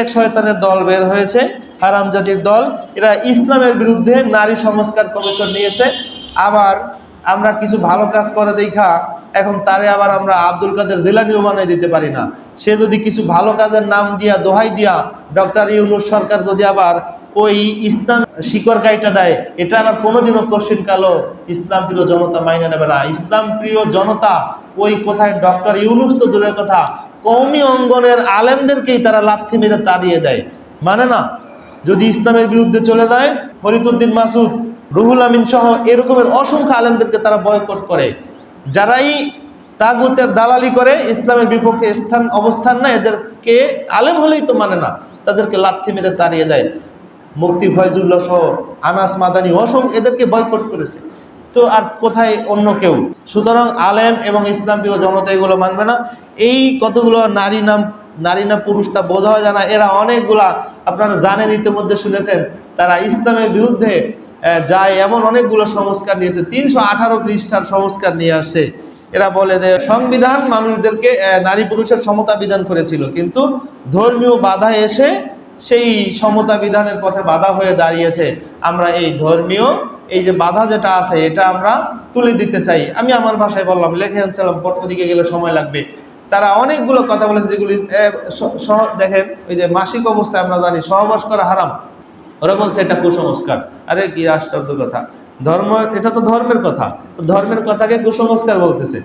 এক শয়তানের দল বের হয়েছে, হারামজাদির দল। এরা ইসলামের বিরুদ্ধে নারী সংস্কার কমিশন নিয়েছে। আবার আমরা কিছু ভালো কাজ করে দেখা এখন তারে আবার আমরা আব্দুল কাদের জিলানীও বানিয়ে দিতে পারি না। সে যদি কিছু ভালো কাজের নাম দিয়া, দোহাই দিয়া, ডক্টর ইউনূস সরকার যদি আবার ওই ইসলাম শিকড় গাইটা দেয়, এটা আবার কোনোদিনও কোশ্চিন কালো ইসলাম প্রিয় জনতা মাইনে নেবে না। ইসলাম প্রিয় জনতা ওই কোথায় ডক্টর ইউনূস তো দূরের কথা, কওমি অঙ্গনের আলেমদেরকেই তারা লাথি মেরে তাড়িয়ে দেয়, মানে না। যদি ইসলামের বিরুদ্ধে চলে যায়, ফরিদউদ্দিন মাসুদ, রুহুল আমিন সহ এরকমের অসংখ্য আলেমদেরকে তারা বয়কট করে। যারাই তাগুতের দালালি করে, ইসলামের বিপক্ষে অবস্থান না, এদেরকে আলেম হলেই তো মানে না, তাদেরকে লাথি মেরে তাড়িয়ে দেয়। মুফতি ফয়জুল্লাহ সহ আনাস মাদানী এদেরকে বয়কট করেছে। তো আর কোথায় অন্য কেউ? সুতরাং আলেম এবং ইসলাম প্রিয় জনতা এগুলো মানবে না। এই কতগুলো নারী না পুরুষ তা বোঝা যায় না। এরা অনেকগুলা, আপনারা জানেন, ইতিমধ্যে শুনেছেন, তারা ইসলামের বিরুদ্ধে যায় এমন অনেকগুলো সংস্কার নিয়েছে। 318 পৃষ্ঠার সংস্কার নিয়ে আসছে। এরা বলে যে সংবিধান মানুষদেরকে নারী পুরুষের সমতা বিধান করেছিল, কিন্তু ধর্মীয় বাধা এসে সেই সমতা বিধানের পথে বাধা হয়ে দাঁড়িয়েছে। আমরা এই ধর্মীয় এই যে বাধা যেটা আছে, এটা আমরা তুলে দিতে চাই। আমি আমার ভাষায় বললাম, লেখে আনছিলাম, ওদিকে গেলে সময় লাগবে। তারা অনেকগুলো কথা বলেছে যেগুলি দেখেন, ওই যে মাসিক অবস্থায় আমরা জানি সহবাস করা হারাম, ওরা বলছে এটা কুসংস্কার। আরে কি আশ্চর্য কথা! এটা তো ধর্মের কথা, ধর্মের কথাকে কুসংস্কার বলতেছে।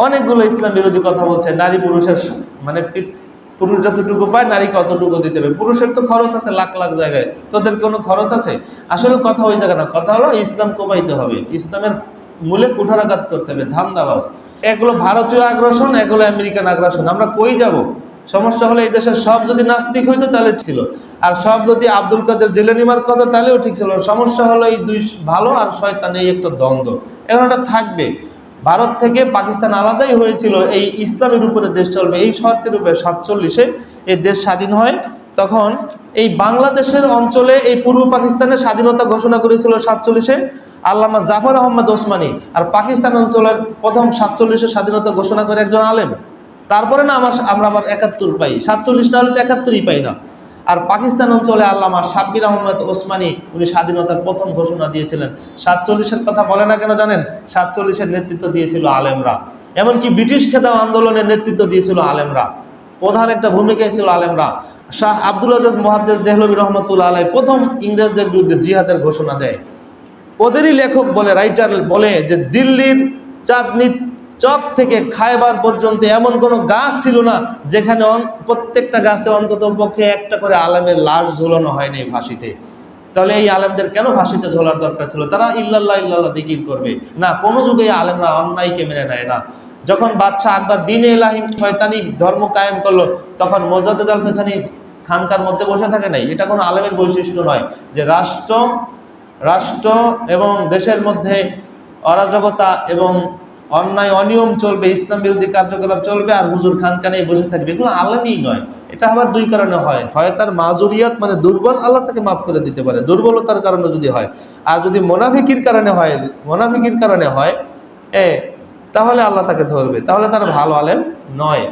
অনেকগুলো ইসলাম বিরোধী কথা বলছে। নারী পুরুষের মানে পুরুষ যতটুকু পায় নারীকে অতটুকু দিতে হবে। পুরুষের তো খরচ আছে লাখ লাখ জায়গায়, তোদের কোনো খরচ আছে? আসলে কথা ওই জায়গা না, কথা হলো ইসলাম কোপাইতে হবে, ইসলামের মূলে কুঠারাঘাত করতে হবে, ধান্দাবাজ। এগুলো ভারতীয় আগ্রাসন, এগুলো আমেরিকান আগ্রাসন। আমরা কই যাব? সমস্যা হলে এই দেশের সব যদি নাস্তিক হইতো তাহলে ছিল, আর সব যদি আব্দুল কাদের জিলানী মার্কা হতো তাহলেও ঠিক ছিল। সমস্যা হলো এই দুই ভালো আর শয়তান, এই একটা দ্বন্দ্ব, এখন এটা থাকবে। ভারত থেকে পাকিস্তান আলাদাই হয়েছিল, এই ইসলামের উপরে দেশ চলবে এই শর্তের উপরে। 47-এ এই দেশ স্বাধীন হয়, তখন এই বাংলাদেশের অঞ্চলে এই পূর্ব পাকিস্তানের স্বাধীনতা ঘোষণা করেছিল 47-এ আল্লামা জাফর আহমদ ওসমানী। আর পাকিস্তান অঞ্চলের প্রথম 47-এ স্বাধীনতা ঘোষণা করে একজন আলেম। তারপরে না আমরা আবার 71 পাই, 47 না হলে তো 71ই পাই না। আর পাকিস্তান অঞ্চলে আল্লামা শাব্বির আহমদ ওসমানী, উনি স্বাধীনতার প্রথম ঘোষণা দিয়েছিলেন। 47-এর কথা বলে না কেন জানেন? 47-এর নেতৃত্ব দিয়েছিল আলেমরা। এমনকি ব্রিটিশ খেতাব আন্দোলনের নেতৃত্ব দিয়েছিল আলেমরা, প্রধান একটা ভূমিকায় ছিল আলেমরা। শাহ আব্দুল আজিজ মুহাদ্দিস দেহলভী রহমতুল্লাহ আলাইহি প্রথম ইংরেজদের বিরুদ্ধে জিহাদের ঘোষণা দেয়। ওদেরই লেখক বলে, রাইটার বলে যে দিল্লির চাঁদনি চক থেকে খায়বার পর্যন্ত এমন কোনো গাছ ছিল না যেখানে প্রত্যেকটা গাছে অন্তত পক্ষে একটা করে আলেমের লাশ ঝোলানো হয়নি ফাঁসিতে। তাহলে এই আলেমদের কেন ফাঁসিতে ঝোলার দরকার ছিল? তারা ইল্লাল্লাহ ইল্লাল্লাহ জিকির করবে না। কোনো যুগে আলেমরা অন্যায়কে মেনে নেয় না। যখন বাদশাহ আকবর দ্বীন ইলাহি শয়তানি ধর্ম কায়েম করলো, তখন মোজাদ্দেদ আল ফেসানি খানকার মধ্যে বসে থাকে নাই। এটা কোনো আলেমের বৈশিষ্ট্য নয় যে রাষ্ট্র এবং দেশের মধ্যে অরাজকতা এবং অন্যায় অনিয়ম চলবে, ইসলাম বিরোধী কার্যকলাপ চলবে, আর হুজুর খানকানেই বসে থাকবে। এগুলো আলেমই নয়। এটা আবার দুই কারণে হয়, হয় তার মাজুরিয়াত মানে দুর্বল, আল্লাহ তাকে মাফ করে দিতে পারে দুর্বলতার কারণে যদি হয়, আর যদি মোনাফিকির কারণে হয় তাহলে আল্লাহ তাকে ধরবে, তাহলে তার ভালো আলেম নয়।